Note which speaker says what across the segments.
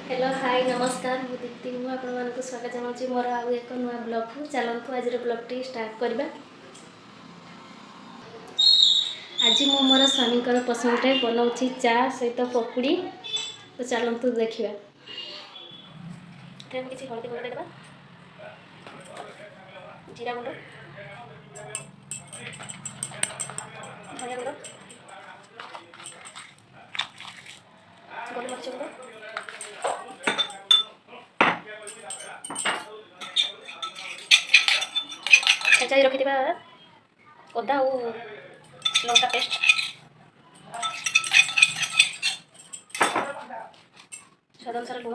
Speaker 1: Hello hi नमस्कार मु दीप्ति मु आपको स्वागत जनाऊँ मोर आउ एक नुआ ब्लॉग को चलतु आज ब्लॉग टी स्टार्ट करवा। आज मु मोर स्वामी पसंद रे बनाऊँगी चा सहित पकुड़ी। तो चलतु देखा किसी हल्दी गुंड देवा जीरा गुंड धनिया गुंड गोलमरीच गुंड छेचाई रखि अदा और लंका पेस्ट स्वाद अनुसार लुण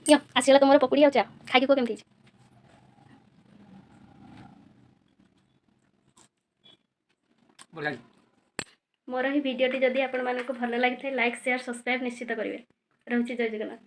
Speaker 1: यो आसीगला तुम पकुड़ी आ चा खाई को केमती मोर ही वीडियोटी जदि आपण मानक भल लगी लाइक शेयर सब्सक्राइब निश्चित करेंगे। रोचे जय जगन्नाथ।